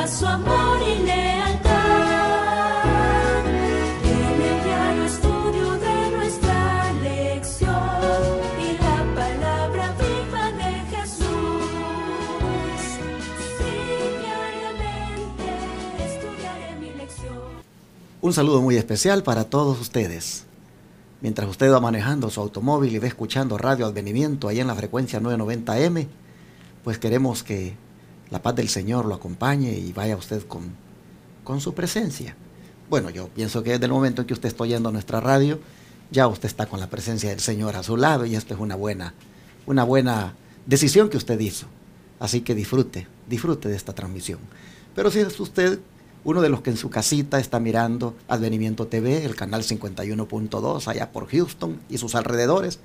su amor y lealtad. En el diario estudio de nuestra lección y la palabra viva de Jesús. Sí, diariamente estudiaré mi lección. Un saludo muy especial para todos ustedes. Mientras usted va manejando su automóvil y va escuchando Radio Advenimiento ahí en la frecuencia 990M, pues queremos que la paz del Señor lo acompañe y vaya usted con su presencia. Bueno, yo pienso que desde el momento en que usted está oyendo nuestra radio, ya usted está con la presencia del Señor a su lado y esto es una buena decisión que usted hizo. Así que disfrute de esta transmisión. Pero si es usted uno de los que en su casita está mirando Advenimiento TV, el canal 51.2 allá por Houston y sus alrededores,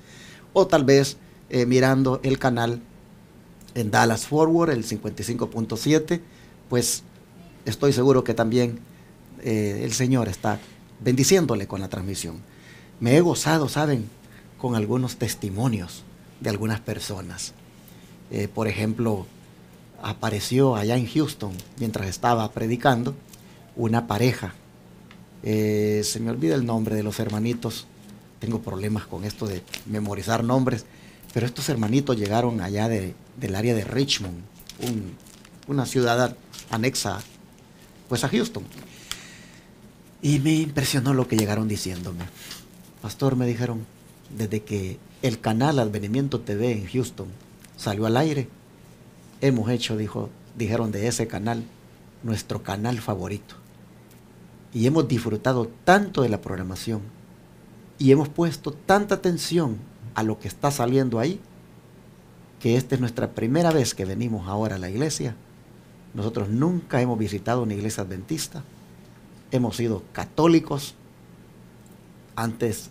o tal vez mirando el canal en Dallas Forward, el 55.7, pues estoy seguro que también el Señor está bendiciéndole con la transmisión. Me he gozado, ¿saben?, con algunos testimonios de algunas personas. Por ejemplo, apareció allá en Houston, mientras estaba predicando, una pareja. Se me olvida el nombre de los hermanitos. Tengo problemas con esto de memorizar nombres. Pero estos hermanitos llegaron allá del área de Richmond, una ciudad anexa pues a Houston. Y me impresionó lo que llegaron diciéndome. Pastor, me dijeron, desde que el canal Advenimiento TV en Houston salió al aire, hemos hecho, dijeron, de ese canal nuestro canal favorito. Y hemos disfrutado tanto de la programación y hemos puesto tanta atención a lo que está saliendo ahí, que esta es nuestra primera vez que venimos ahora a la iglesia. Nosotros nunca hemos visitado una iglesia adventista. Hemos sido católicos antes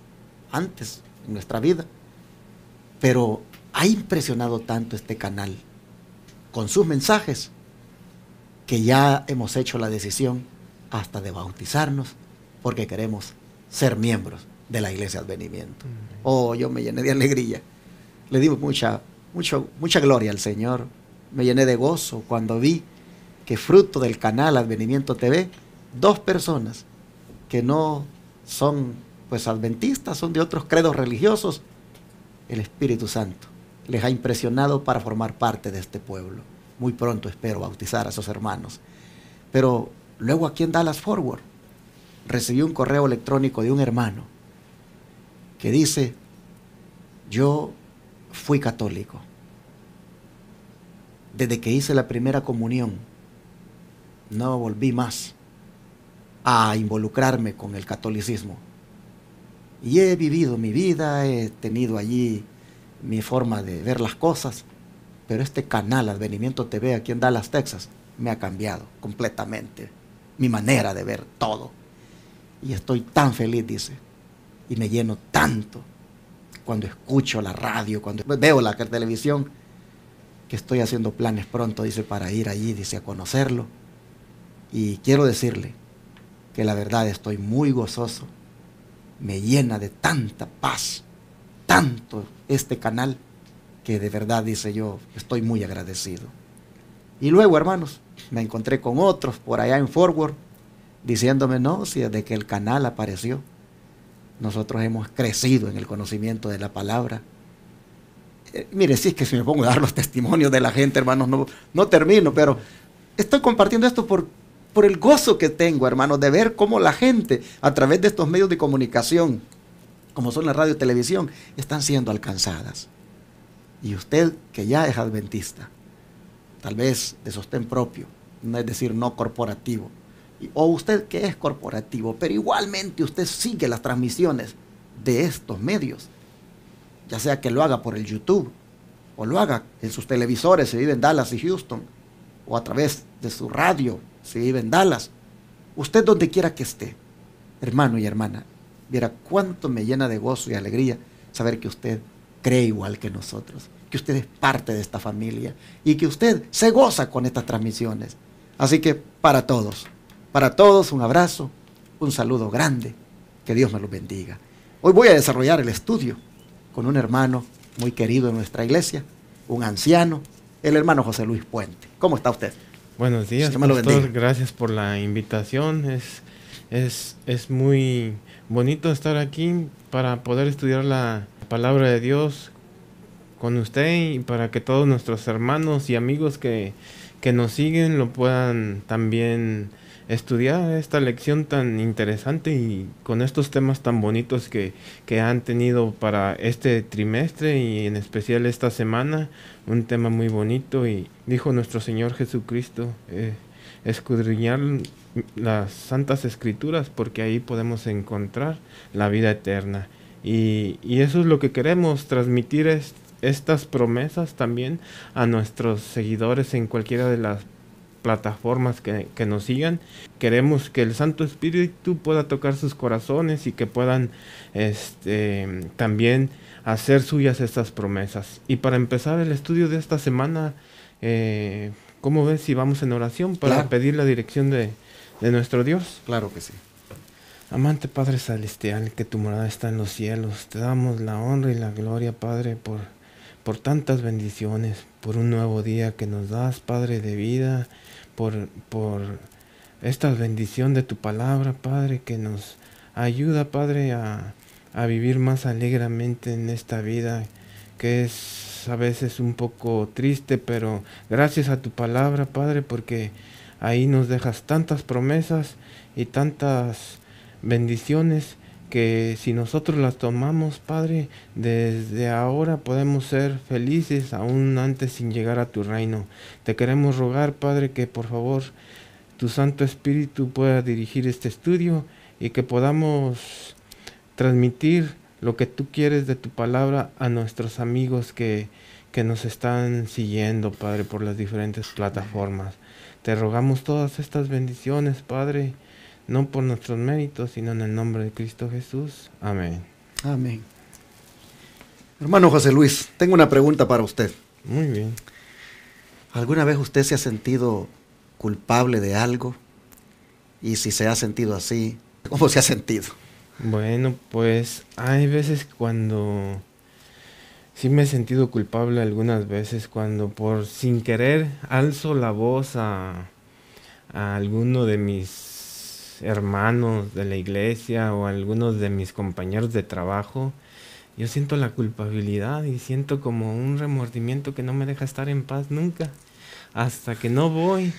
en nuestra vida, pero ha impresionado tanto este canal con sus mensajes que ya hemos hecho la decisión hasta de bautizarnos porque queremos ser miembros de la iglesia Advenimiento. Oh, yo me llené de alegría. Le dimos mucha gloria al Señor. Me llené de gozo cuando vi que fruto del canal Advenimiento TV, 2 personas que no son pues adventistas, son de otros credos religiosos, el Espíritu Santo les ha impresionado para formar parte de este pueblo. Muy pronto espero bautizar a esos hermanos. Pero luego aquí en Dallas Forward recibí un correo electrónico de un hermano que dice: yo fui católico. Desde que hice la primera comunión, no volví más a involucrarme con el catolicismo. Y he vivido mi vida, he tenido allí mi forma de ver las cosas, pero este canal Advenimiento TV aquí en Dallas, Texas, me ha cambiado completamente mi manera de ver todo. Y estoy tan feliz, dice, y me lleno tanto cuando escucho la radio, cuando veo la televisión, que estoy haciendo planes pronto, dice, para ir allí, dice, a conocerlo. Y quiero decirle que la verdad estoy muy gozoso, me llena de tanta paz, tanto este canal, que de verdad, dice, yo estoy muy agradecido. Y luego, hermanos, me encontré con otros por allá en Forward, diciéndome, no, si desde que el canal apareció, nosotros hemos crecido en el conocimiento de la palabra. Mire, si es que si me pongo a dar los testimonios de la gente, hermanos, no termino, pero estoy compartiendo esto por el gozo que tengo, hermanos, de ver cómo la gente, a través de estos medios de comunicación, como son la radio y televisión, están siendo alcanzadas. Y usted, que ya es adventista, tal vez de sostén propio, no es decir, no corporativo, o usted que es corporativo, pero igualmente usted sigue las transmisiones de estos medios, ya sea que lo haga por el YouTube, o lo haga en sus televisores si vive en Dallas y Houston, o a través de su radio si vive en Dallas, usted donde quiera que esté, hermano y hermana, viera cuánto me llena de gozo y alegría saber que usted cree igual que nosotros, que usted es parte de esta familia y que usted se goza con estas transmisiones. Así que para todos un abrazo, un saludo grande, que Dios me los bendiga. Hoy voy a desarrollar el estudio con un hermano muy querido en nuestra iglesia, un anciano, el hermano José Luis Puente. ¿Cómo está usted? Buenos días, Señor me lo pastor. bendiga. Gracias por la invitación. Es muy bonito estar aquí para poder estudiar la palabra de Dios con usted y para que todos nuestros hermanos y amigos que nos siguen lo puedan también estudiar esta lección tan interesante y con estos temas tan bonitos que han tenido para este trimestre y en especial esta semana, un tema muy bonito. Y dijo nuestro Señor Jesucristo, escudriñar las santas escrituras porque ahí podemos encontrar la vida eterna. Y eso es lo que queremos transmitir, estas promesas también a nuestros seguidores en cualquiera de las plataformas que nos sigan. Queremos que el Santo Espíritu pueda tocar sus corazones y que puedan también hacer suyas estas promesas. Y para empezar el estudio de esta semana, ¿cómo ves si vamos en oración para Claro. pedir la dirección de nuestro Dios? Claro que sí. Amante Padre Celestial, que tu morada está en los cielos, te damos la honra y la gloria, Padre, por tantas bendiciones, por un nuevo día que nos das, Padre, de vida, por esta bendición de tu palabra, Padre, que nos ayuda, Padre, a vivir más alegremente en esta vida, que es a veces un poco triste, pero gracias a tu palabra, Padre, porque ahí nos dejas tantas promesas y tantas bendiciones que si nosotros las tomamos, Padre, desde ahora podemos ser felices aún antes sin llegar a tu reino. Te queremos rogar, Padre, que por favor tu Santo Espíritu pueda dirigir este estudio y que podamos transmitir lo que tú quieres de tu palabra a nuestros amigos que nos están siguiendo, Padre, por las diferentes plataformas. Te rogamos todas estas bendiciones, Padre, no por nuestros méritos, sino en el nombre de Cristo Jesús. Amén. Amén. Hermano José Luis, tengo una pregunta para usted. Muy bien. ¿Alguna vez usted se ha sentido culpable de algo? Y si se ha sentido así, ¿cómo se ha sentido? Bueno, pues hay veces cuando sí me he sentido culpable, algunas veces cuando por sin querer alzo la voz a alguno de mis hermanos de la iglesia o a algunos de mis compañeros de trabajo. Yo siento la culpabilidad y siento como un remordimiento que no me deja estar en paz nunca, hasta que no voy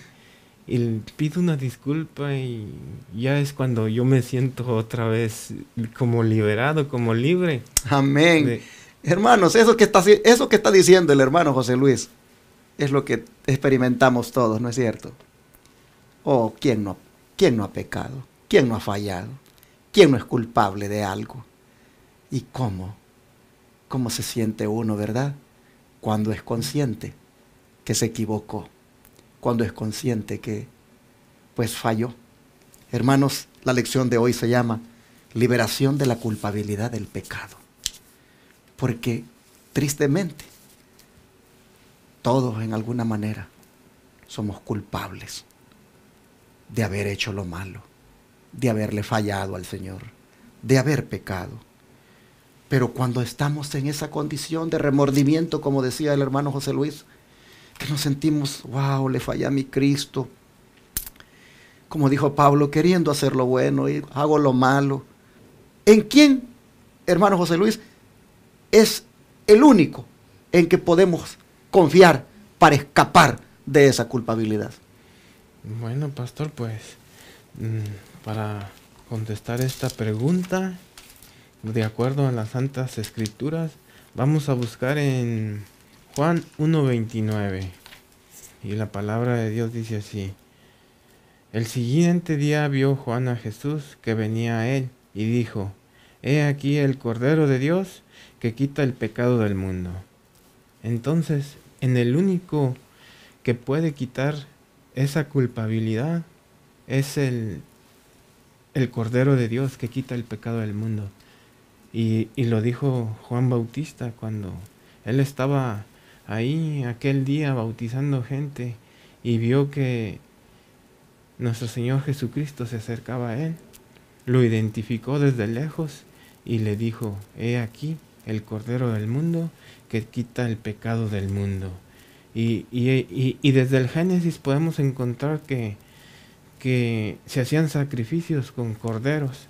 y pido una disculpa y ya es cuando yo me siento otra vez como liberado, como libre. Amén. De- Hermanos, eso que está diciendo el hermano José Luis es lo que experimentamos todos, ¿no es cierto? Oh, ¿quién no ha pecado? ¿Quién no ha fallado? ¿Quién no es culpable de algo? ¿Y cómo se siente uno, verdad? Cuando es consciente que se equivocó, cuando es consciente que pues falló. Hermanos, la lección de hoy se llama liberación de la culpabilidad del pecado. Porque tristemente todos en alguna manera somos culpables de haber hecho lo malo, de haberle fallado al Señor, de haber pecado. Pero cuando estamos en esa condición de remordimiento, como decía el hermano José Luis, que nos sentimos, wow, le fallé a mi Cristo. Como dijo Pablo, queriendo hacer lo bueno y hago lo malo. ¿En quién, hermano José Luis, es el único en que podemos confiar para escapar de esa culpabilidad? Bueno, pastor, pues para contestar esta pregunta, de acuerdo a las Santas Escrituras, vamos a buscar en Juan 1:29. Y la palabra de Dios dice así: el siguiente día vio Juan a Jesús que venía a él y dijo: he aquí el Cordero de Dios que quita el pecado del mundo. Entonces, en el único que puede quitar esa culpabilidad es el Cordero de Dios que quita el pecado del mundo. Y lo dijo Juan Bautista cuando él estaba ahí aquel día bautizando gente y vio que nuestro Señor Jesucristo se acercaba a él. Lo identificó desde lejos y le dijo: he aquí el Cordero del mundo que quita el pecado del mundo. Y desde el Génesis podemos encontrar que se hacían sacrificios con corderos,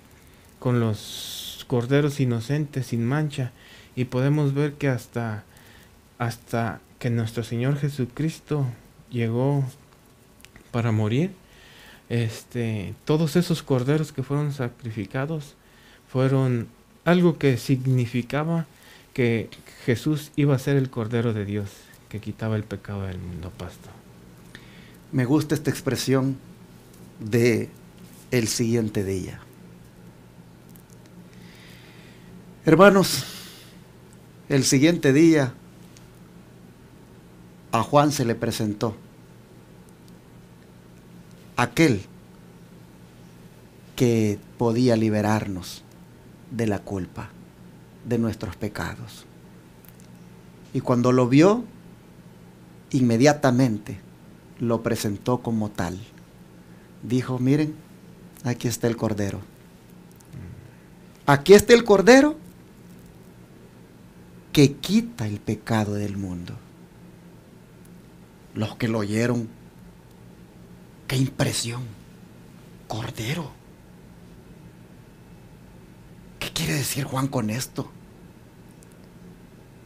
con los corderos inocentes, sin mancha, y podemos ver que hasta que nuestro Señor Jesucristo llegó para morir, todos esos corderos que fueron sacrificados fueron algo que significaba que Jesús iba a ser el Cordero de Dios, que quitaba el pecado del mundo, pastor. Me gusta esta expresión de el siguiente día. Hermanos, el siguiente día a Juan se le presentó aquel que podía liberarnos de la culpa, de nuestros pecados. Y cuando lo vio, inmediatamente lo presentó como tal. Dijo, miren, aquí está el Cordero. Aquí está el Cordero que quita el pecado del mundo. Los que lo oyeron, qué impresión. Cordero. ¿Qué quiere decir Juan con esto?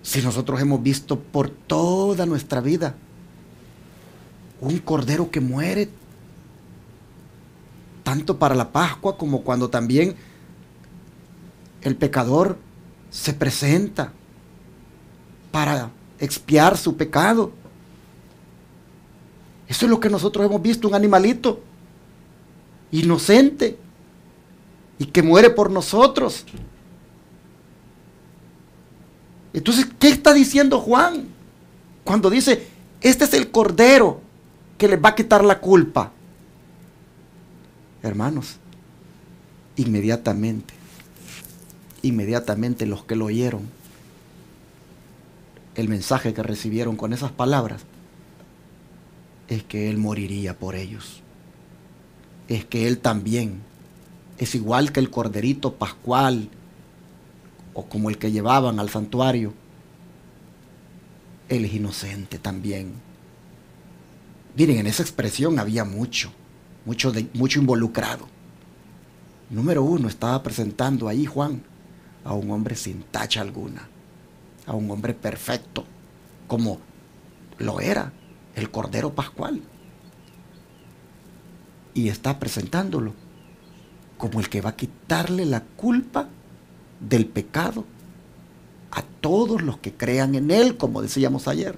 Si nosotros hemos visto por toda nuestra vida un cordero que muere, tanto para la Pascua como cuando también el pecador se presenta para expiar su pecado. Eso es lo que nosotros hemos visto, un animalito inocente y que muere por nosotros. Entonces, ¿qué está diciendo Juan cuando dice, este es el Cordero que les va a quitar la culpa? Hermanos, inmediatamente los que lo oyeron, el mensaje que recibieron con esas palabras, es que Él moriría por ellos. Es que Él también es igual que el corderito pascual, o como el que llevaban al santuario. Él es inocente también. Miren, en esa expresión había mucho involucrado. Número uno, estaba presentando ahí Juan a un hombre sin tacha alguna, a un hombre perfecto, como lo era el Cordero Pascual. Y está presentándolo como el que va a quitarle la culpa del pecado a todos los que crean en Él, como decíamos ayer.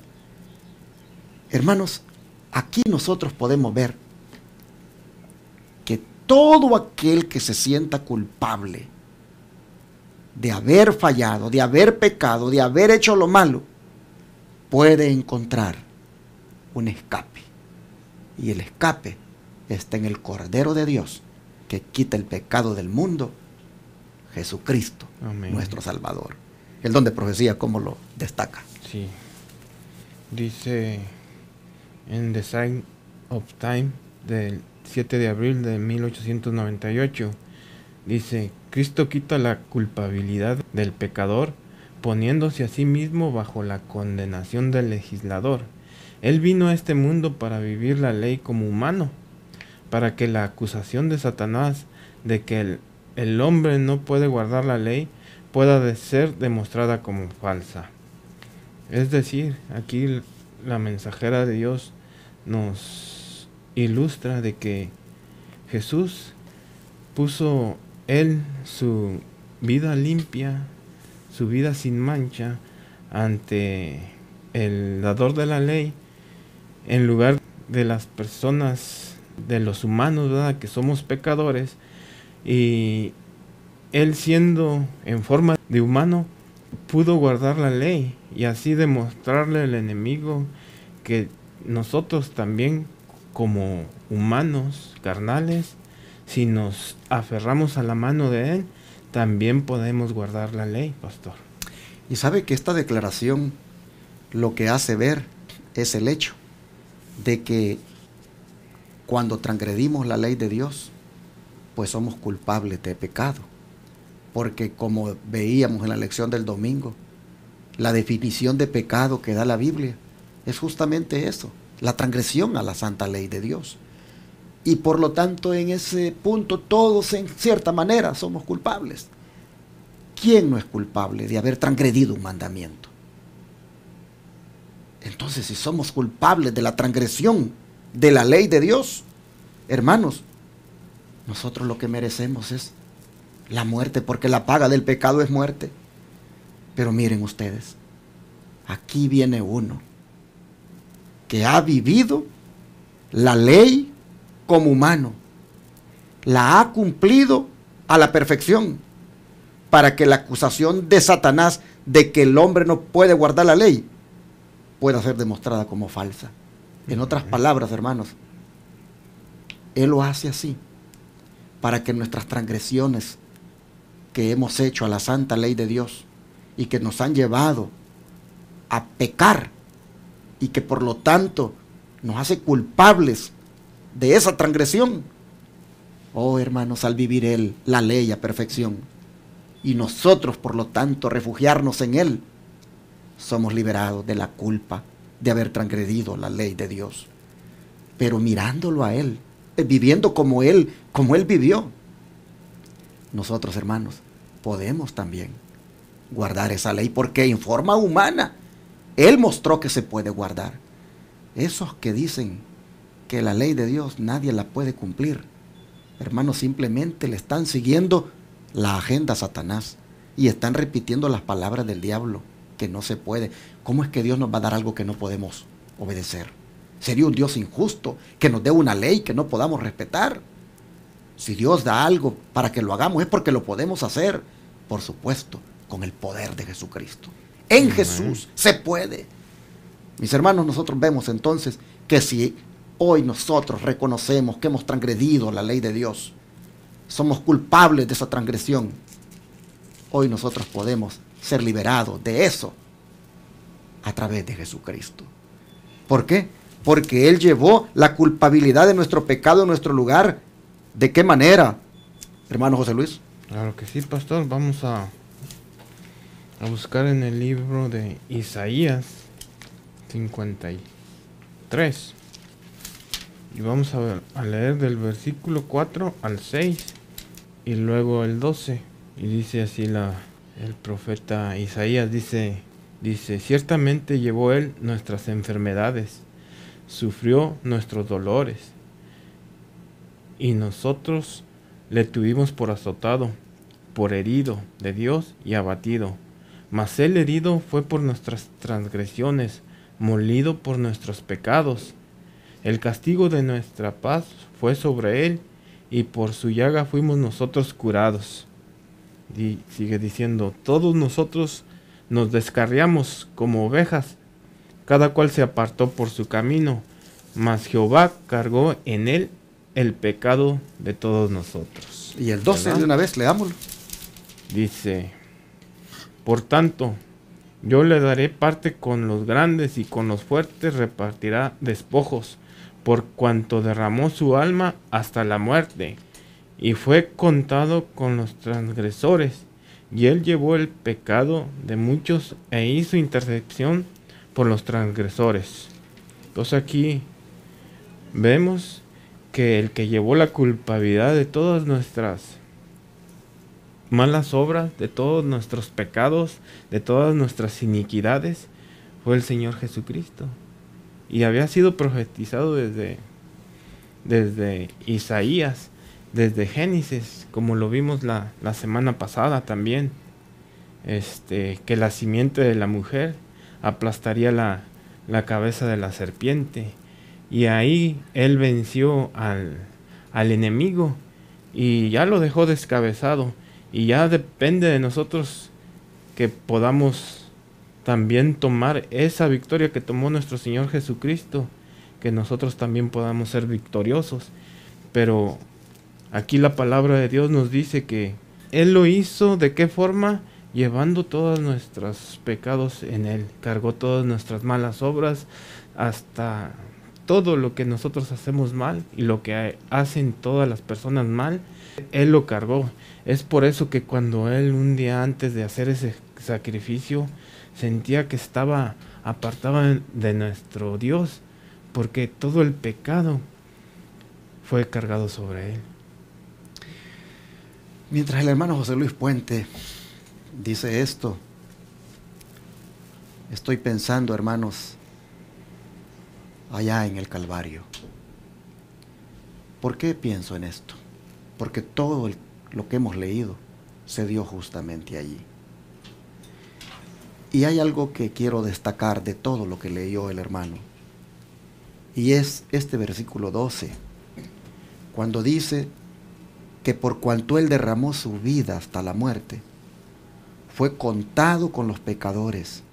Hermanos, aquí nosotros podemos ver que todo aquel que se sienta culpable de haber fallado, de haber pecado, de haber hecho lo malo, puede encontrar un escape. Y el escape está en el Cordero de Dios que quita el pecado del mundo, Jesucristo, amén, nuestro Salvador. El don de profecía, ¿cómo lo destaca? Sí. Dice en The Sign of Time del 7 de abril de 1898, dice, Cristo quita la culpabilidad del pecador, poniéndose a sí mismo bajo la condenación del legislador. Él vino a este mundo para vivir la ley como humano, para que la acusación de Satanás de que el hombre no puede guardar la ley pueda ser demostrada como falsa. Es decir, aquí la mensajera de Dios nos ilustra de que Jesús puso Él su vida limpia, su vida sin mancha, ante el dador de la ley, en lugar de las personas, de los humanos, ¿verdad?, que somos pecadores, y Él, siendo en forma de humano, pudo guardar la ley y así demostrarle al enemigo que nosotros también, como humanos carnales, si nos aferramos a la mano de Él, también podemos guardar la ley, pastor. Y sabe que esta declaración lo que hace ver es el hecho de que cuando transgredimos la ley de Dios, pues somos culpables de pecado. Porque como veíamos en la lección del domingo, la definición de pecado que da la Biblia es justamente eso, la transgresión a la santa ley de Dios. Y por lo tanto, en ese punto, todos en cierta manera somos culpables. ¿Quién no es culpable de haber transgredido un mandamiento? Entonces, si somos culpables de la transgresión de la ley de Dios, hermanos, nosotros lo que merecemos es la muerte, porque la paga del pecado es muerte. Pero miren ustedes, aquí viene uno que ha vivido la ley como humano, la ha cumplido a la perfección, para que la acusación de Satanás de que el hombre no puede guardar la ley pueda ser demostrada como falsa. En otras palabras, hermanos, Él lo hace así, para que nuestras transgresiones que hemos hecho a la santa ley de Dios y que nos han llevado a pecar y que por lo tanto nos hace culpables de esa transgresión. Oh, hermanos, al vivir Él la ley a perfección y nosotros por lo tanto refugiarnos en Él, somos liberados de la culpa de haber transgredido la ley de Dios. Pero mirándolo a Él, viviendo como Él vivió, nosotros, hermanos, podemos también guardar esa ley, porque en forma humana Él mostró que se puede guardar. Esos que dicen que la ley de Dios nadie la puede cumplir, hermanos, simplemente le están siguiendo la agenda a Satanás y están repitiendo las palabras del diablo, que no se puede. ¿Cómo es que Dios nos va a dar algo que no podemos obedecer? Sería un Dios injusto que nos dé una ley que no podamos respetar. Si Dios da algo para que lo hagamos es porque lo podemos hacer, por supuesto, con el poder de Jesucristo. En Jesús se puede. Mis hermanos, nosotros vemos entonces que si hoy nosotros reconocemos que hemos transgredido la ley de Dios, somos culpables de esa transgresión, hoy nosotros podemos ser liberados de eso a través de Jesucristo. ¿Por qué? Porque Él llevó la culpabilidad de nuestro pecado en nuestro lugar. ¿De qué manera, hermano José Luis? Claro que sí, pastor. Vamos a buscar en el libro de Isaías 53. Y vamos a leer del versículo 4 al 6 y luego el 12. Y dice así el profeta Isaías, dice, ciertamente llevó Él nuestras enfermedades, sufrió nuestros dolores, y nosotros le tuvimos por azotado, por herido de Dios y abatido. Mas Él herido fue por nuestras transgresiones, molido por nuestros pecados. El castigo de nuestra paz fue sobre Él, y por su llaga fuimos nosotros curados. Y sigue diciendo, todos nosotros nos descarriamos como ovejas, cada cual se apartó por su camino, mas Jehová cargó en Él el pecado de todos nosotros. Y el 12 ¿verdad? De una vez, leámoslo. Dice, por tanto, yo le daré parte con los grandes y con los fuertes repartirá despojos, por cuanto derramó su alma hasta la muerte, y fue contado con los transgresores, y Él llevó el pecado de muchos e hizo intercesión por los transgresores. Entonces aquí vemos que el que llevó la culpabilidad de todas nuestras malas obras, de todos nuestros pecados, de todas nuestras iniquidades, fue el Señor Jesucristo. Y había sido profetizado desde Isaías, desde Génesis, como lo vimos la semana pasada también, que la simiente de la mujer aplastaría la cabeza de la serpiente. Y ahí Él venció al enemigo y ya lo dejó descabezado. Y ya depende de nosotros que podamos también tomar esa victoria que tomó nuestro Señor Jesucristo, que nosotros también podamos ser victoriosos. Pero aquí la palabra de Dios nos dice que Él lo hizo, ¿de qué forma? Llevando todos nuestros pecados en Él, cargó todas nuestras malas obras, hasta todo lo que nosotros hacemos mal y lo que hacen todas las personas mal, Él lo cargó. Es por eso que cuando Él un día antes de hacer ese sacrificio sentía que estaba apartaban de nuestro Dios, porque todo el pecado fue cargado sobre él. Mientras el hermano José Luis Puente dice esto, estoy pensando, hermanos, allá en el Calvario. ¿Por qué pienso en esto? Porque todo lo que hemos leído se dio justamente allí. Y hay algo que quiero destacar de todo lo que leyó el hermano, y es este versículo 12, cuando dice que por cuanto él derramó su vida hasta la muerte, fue contado con los pecadores,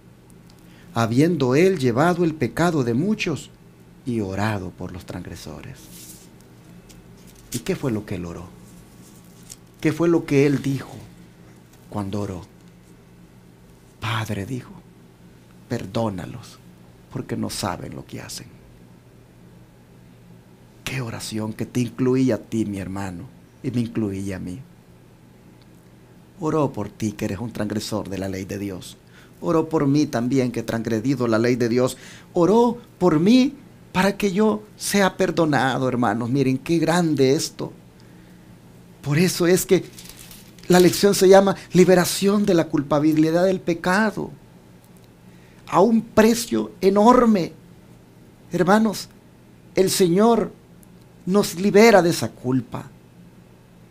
habiendo él llevado el pecado de muchos y orado por los transgresores. ¿Y qué fue lo que él oró? ¿Qué fue lo que él dijo cuando oró? Padre, dijo, perdónalos, porque no saben lo que hacen. Qué oración que te incluía a ti, mi hermano, y me incluía a mí. Oró por ti, que eres un transgresor de la ley de Dios. Oró por mí también, que he transgredido la ley de Dios. Oró por mí para que yo sea perdonado, hermanos. Miren qué grande esto. Por eso es que la lección se llama liberación de la culpabilidad del pecado, a un precio enorme. Hermanos, el Señor nos libera de esa culpa.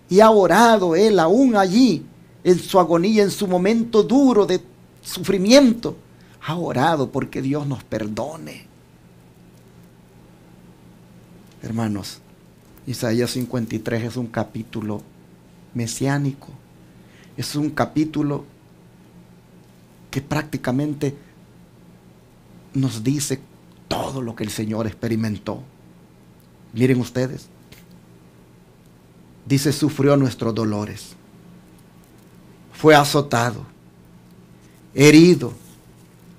Y ha orado Él aún allí, en su agonía, en su momento duro de sufrimiento. Ha orado porque Dios nos perdone. Hermanos, Isaías 53 es un capítulo mesiánico. Es un capítulo que prácticamente nos dice todo lo que el Señor experimentó. Miren ustedes. Dice, sufrió nuestros dolores. Fue azotado, herido,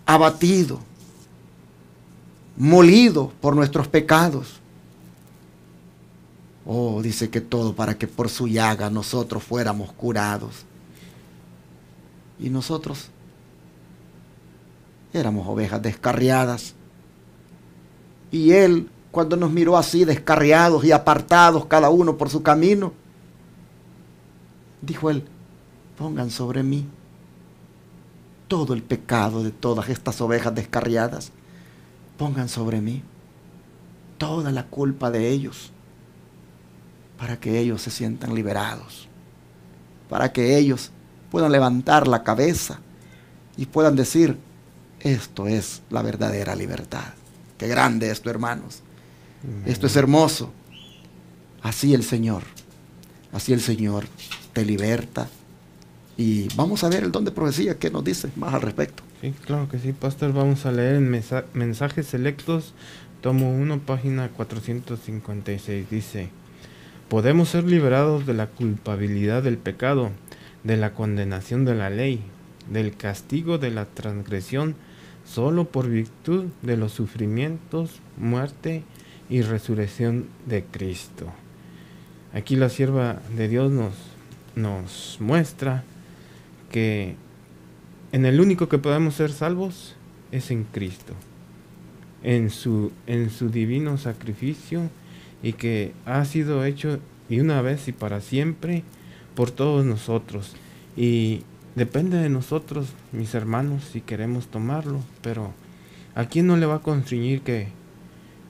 abatido, molido por nuestros pecados. Oh, dice que todo para que por su llaga nosotros fuéramos curados. Y nosotros éramos ovejas descarriadas. Y Él, cuando nos miró así, descarriados y apartados, cada uno por su camino, dijo Él, pongan sobre mí todo el pecado de todas estas ovejas descarriadas. Pongan sobre mí toda la culpa de ellos, para que ellos se sientan liberados, para que ellos puedan levantar la cabeza y puedan decir, esto es la verdadera libertad. Qué grande esto, hermanos. Esto es hermoso. Así el Señor te liberta. Y vamos a ver el don de profecía, ¿qué nos dice más al respecto? Sí, claro que sí, pastor. Vamos a leer en Mensajes Selectos, tomo 1, página 456. Dice, podemos ser liberados de la culpabilidad del pecado, de la condenación de la ley, del castigo de la transgresión, solo por virtud de los sufrimientos, muerte y resurrección de Cristo. Aquí la sierva de Dios nos muestra que en el único que podemos ser salvos es en Cristo, en su divino sacrificio, y que ha sido hecho y una vez y para siempre por todos nosotros. Y depende de nosotros, mis hermanos, si queremos tomarlo. Pero ¿a quién no le va a constreñir que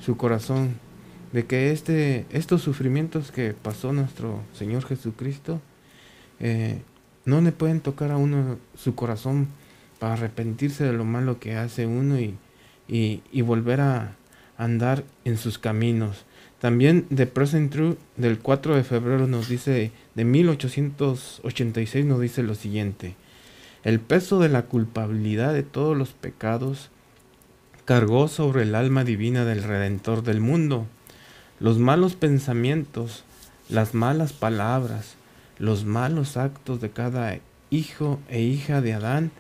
su corazón, de que estos sufrimientos que pasó nuestro Señor Jesucristo, no le pueden tocar a uno su corazón para arrepentirse de lo malo que hace uno y volver a andar en sus caminos? También The Present Truth del 4 de febrero nos dice, de 1886 nos dice lo siguiente: el peso de la culpabilidad de todos los pecados cargó sobre el alma divina del Redentor del mundo. Los malos pensamientos, las malas palabras, los malos actos de cada hijo e hija de Adán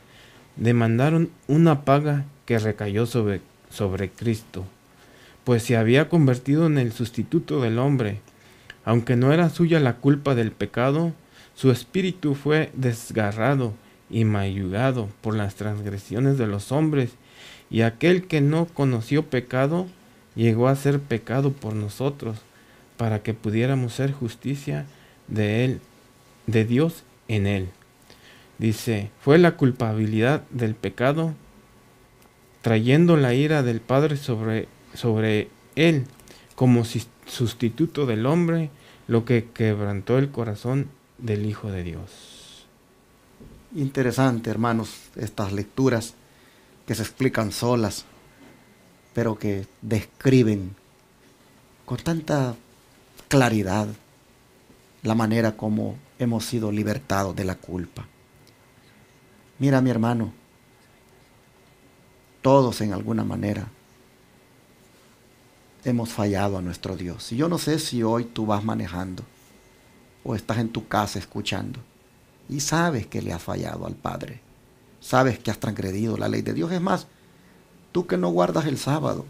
demandaron una paga que recayó sobre Cristo, pues se había convertido en el sustituto del hombre. Aunque no era suya la culpa del pecado, su espíritu fue desgarrado y mayugado por las transgresiones de los hombres, Y aquel que no conoció pecado, llegó a ser pecado por nosotros, para que pudiéramos ser justicia de él, de Dios en él. Dice, fue la culpabilidad del pecado, trayendo la ira del Padre sobre él, como sustituto del hombre, lo que quebrantó el corazón del Hijo de Dios. Interesante, hermanos, estas lecturas que se explican solas, pero que describen con tanta claridad la manera como hemos sido libertados de la culpa. Mira, mi hermano, todos en alguna manera hemos fallado a nuestro Dios. Y yo no sé si hoy tú vas manejando o estás en tu casa escuchando y sabes que le has fallado al Padre. Sabes que has transgredido la ley de Dios. Es más, tú que no guardas el sábado,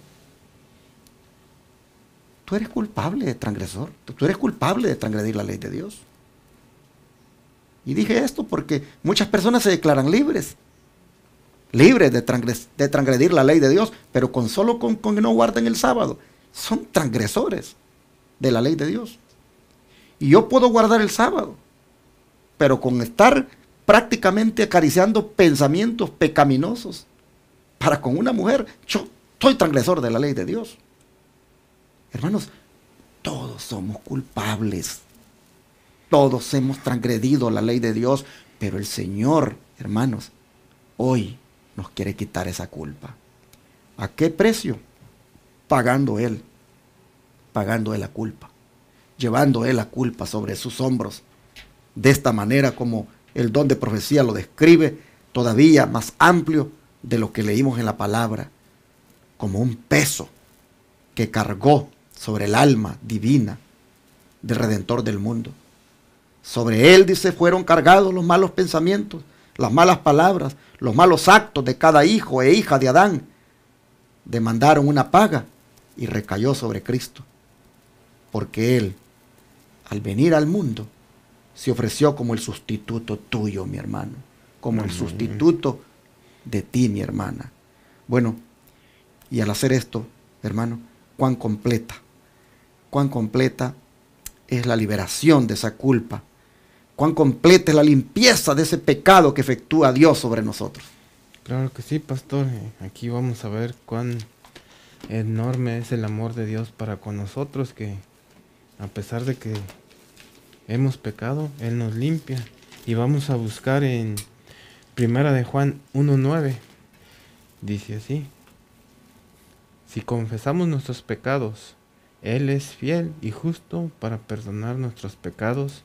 tú eres culpable de transgresor. Tú eres culpable de transgredir la ley de Dios. Y dije esto porque muchas personas se declaran libres de transgredir la ley de Dios, pero solo con que no guarden el sábado. Son transgresores de la ley de Dios. Y yo puedo guardar el sábado, pero con estar prácticamente acariciando pensamientos pecaminosos para con una mujer, yo soy transgresor de la ley de Dios. Hermanos, todos somos culpables. Todos hemos transgredido la ley de Dios, pero el Señor, hermanos, hoy nos quiere quitar esa culpa. ¿A qué precio? Pagando Él la culpa, llevando Él la culpa sobre sus hombros, de esta manera como el don de profecía lo describe, todavía más amplio de lo que leímos en la palabra, como un peso que cargó sobre el alma divina del Redentor del mundo. Sobre Él, dice, fueron cargados los malos pensamientos, las malas palabras, los malos actos de cada hijo e hija de Adán. Demandaron una paga y recayó sobre Cristo, porque Él, al venir al mundo, se ofreció como el sustituto tuyo, mi hermano, como el sustituto de ti, mi hermana. Bueno, y al hacer esto, hermano, cuán completa es la liberación de esa culpa, cuán completa es la limpieza de ese pecado que efectúa Dios sobre nosotros. Claro que sí, pastor. Aquí vamos a ver cuán enorme es el amor de Dios para con nosotros, que a pesar de que hemos pecado, Él nos limpia. Y vamos a buscar en 1 de Juan 1:9. Dice así: si confesamos nuestros pecados, Él es fiel y justo para perdonar nuestros pecados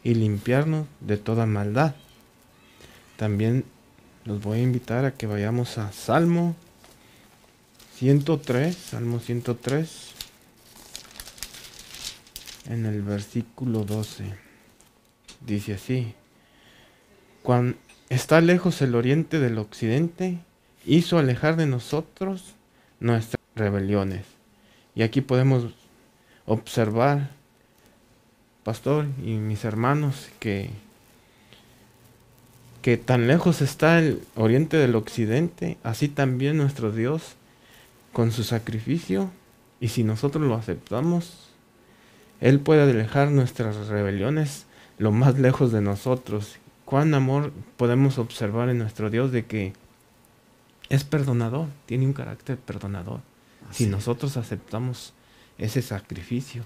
y limpiarnos de toda maldad. También los voy a invitar a que vayamos a Salmo 103, en el versículo 12. Dice así: cuando está lejos el oriente del occidente, hizo alejar de nosotros nuestras rebeliones. Y aquí podemos observar, pastor y mis hermanos, que tan lejos está el oriente del occidente, así también nuestro Dios con su sacrificio, y si nosotros lo aceptamos, Él puede alejar nuestras rebeliones lo más lejos de nosotros. Cuán amor podemos observar en nuestro Dios, de que es perdonador, tiene un carácter perdonador. Si nosotros aceptamos ese sacrificio.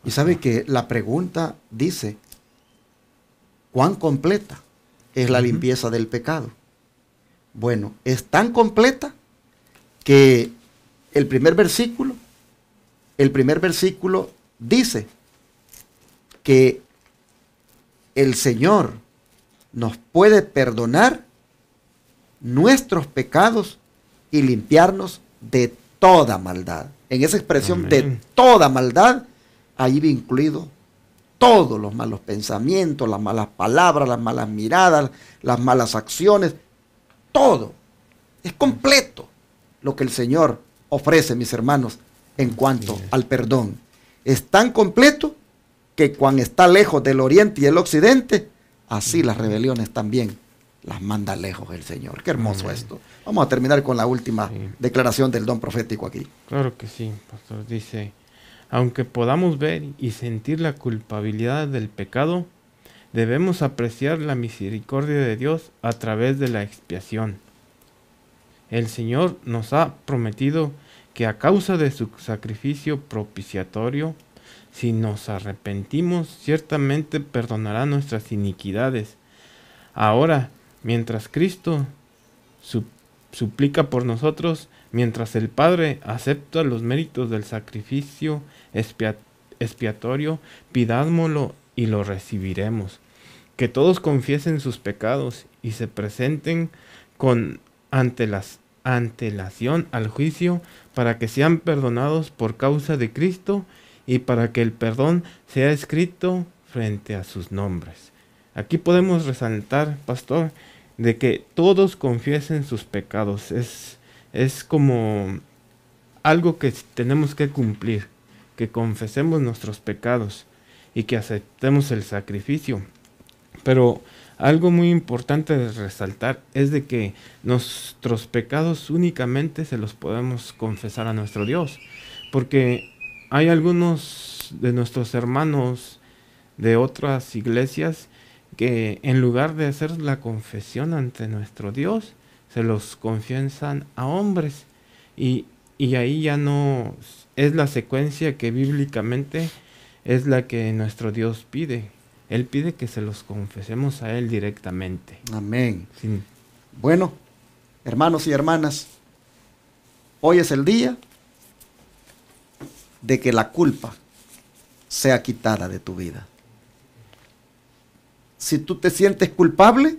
Y sabe que la pregunta dice, ¿cuán completa es la limpieza del pecado? Bueno, es tan completa que el primer versículo dice que el Señor nos puede perdonar nuestros pecados y limpiarnos de toda maldad. En esa expresión, de toda maldad, ahí va incluido todos los malos pensamientos, las malas palabras, las malas miradas, las malas acciones, todo. Es completo lo que el Señor ofrece, mis hermanos, en cuanto al perdón. Es tan completo que cuando está lejos del oriente y el occidente, así las rebeliones también las manda lejos el Señor. Qué hermoso esto. Vamos a terminar con la última declaración del don profético aquí. Claro que sí, pastor. Dice, aunque podamos ver y sentir la culpabilidad del pecado, debemos apreciar la misericordia de Dios a través de la expiación. El Señor nos ha prometido que a causa de su sacrificio propiciatorio, si nos arrepentimos, ciertamente perdonará nuestras iniquidades. Ahora, mientras Cristo suplica por nosotros, mientras el Padre acepta los méritos del sacrificio expiatorio, pidámoslo y lo recibiremos. Que todos confiesen sus pecados y se presenten con antelación al juicio para que sean perdonados por causa de Cristo y para que el perdón sea escrito frente a sus nombres. Aquí podemos resaltar, pastor, de que todos confiesen sus pecados. Es como algo que tenemos que cumplir, que confesemos nuestros pecados y que aceptemos el sacrificio. Pero algo muy importante de resaltar es de que nuestros pecados únicamente se los podemos confesar a nuestro Dios, porque hay algunos de nuestros hermanos de otras iglesias que en lugar de hacer la confesión ante nuestro Dios, se los confiesan a hombres, y ahí ya no es la secuencia que bíblicamente es la que nuestro Dios pide. Él pide que se los confesemos a Él directamente. Amén. Sí. Bueno, hermanos y hermanas, hoy es el día de que la culpa sea quitada de tu vida. Si tú te sientes culpable,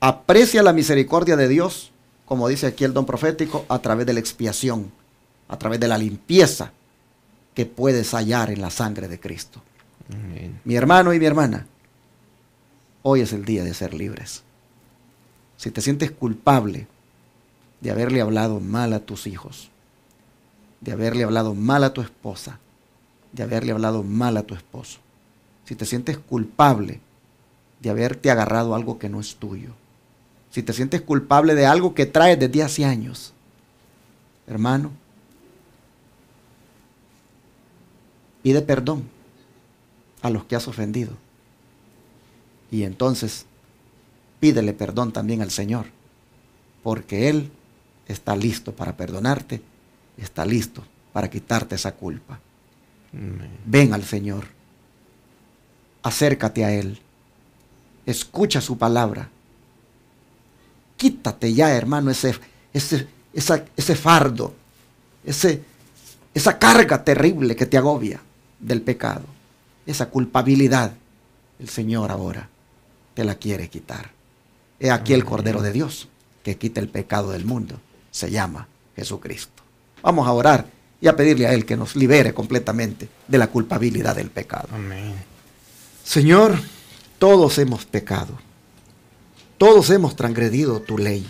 aprecia la misericordia de Dios, como dice aquí el don profético, a través de la expiación, a través de la limpieza que puedes hallar en la sangre de Cristo. Amén. Mi hermano y mi hermana, hoy es el día de ser libres. Si te sientes culpable de haberle hablado mal a tus hijos, de haberle hablado mal a tu esposa, de haberle hablado mal a tu esposo, si te sientes culpable de haberte agarrado algo que no es tuyo, si te sientes culpable de algo que traes desde hace años, hermano, pide perdón a los que has ofendido. Y entonces pídele perdón también al Señor, porque Él está listo para perdonarte, está listo para quitarte esa culpa. Amén. Ven al Señor, acércate a Él, escucha su palabra, quítate ya, hermano, ese fardo, esa carga terrible que te agobia del pecado. Esa culpabilidad, el Señor ahora te la quiere quitar. He aquí el Cordero de Dios que quita el pecado del mundo. Se llama Jesucristo. Vamos a orar y a pedirle a Él que nos libere completamente de la culpabilidad del pecado. Amén. Señor, todos hemos pecado. Todos hemos transgredido tu ley.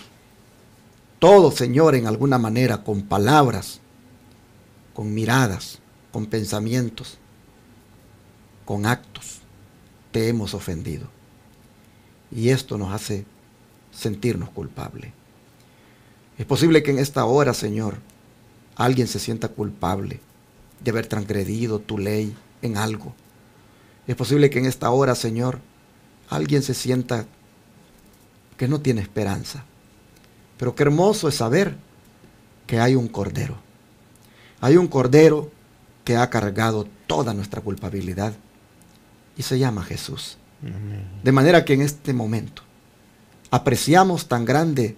Todos, Señor, en alguna manera, con palabras, con miradas, con pensamientos, con actos, te hemos ofendido. Y esto nos hace sentirnos culpables. Es posible que en esta hora, Señor, alguien se sienta culpable de haber transgredido tu ley en algo. Es posible que en esta hora, Señor, alguien se sienta que no tiene esperanza. Pero qué hermoso es saber que hay un Cordero. Hay un Cordero que ha cargado toda nuestra culpabilidad y se llama Jesús. Amén. De manera que en este momento apreciamos tan grande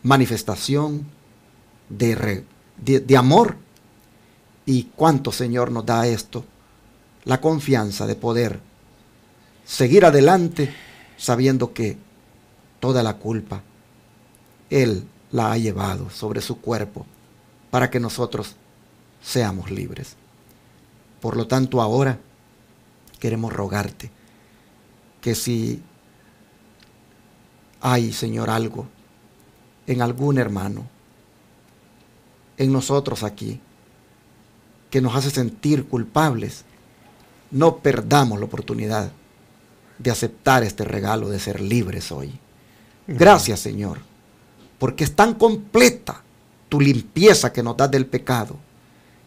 manifestación de amor, y cuánto, Señor, nos da esto, la confianza de poder seguir adelante sabiendo que toda la culpa Él la ha llevado sobre su cuerpo para que nosotros seamos libres. Por lo tanto, ahora queremos rogarte que si hay, Señor, algo en algún hermano, en nosotros aquí, que nos hace sentir culpables, no perdamos la oportunidad de aceptar este regalo de ser libres hoy. Gracias, Señor, porque es tan completa tu limpieza que nos das del pecado.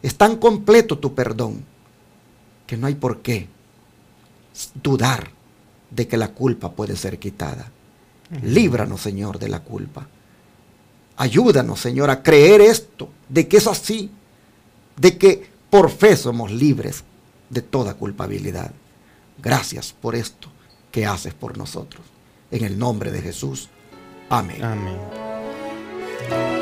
Es tan completo tu perdón que no hay por qué dudar de que la culpa puede ser quitada. Líbranos, Señor, de la culpa. Ayúdanos, Señor, a creer esto, de que es así, de que por fe somos libres de toda culpabilidad. Gracias por esto que haces por nosotros. En el nombre de Jesús. Amén. Amén.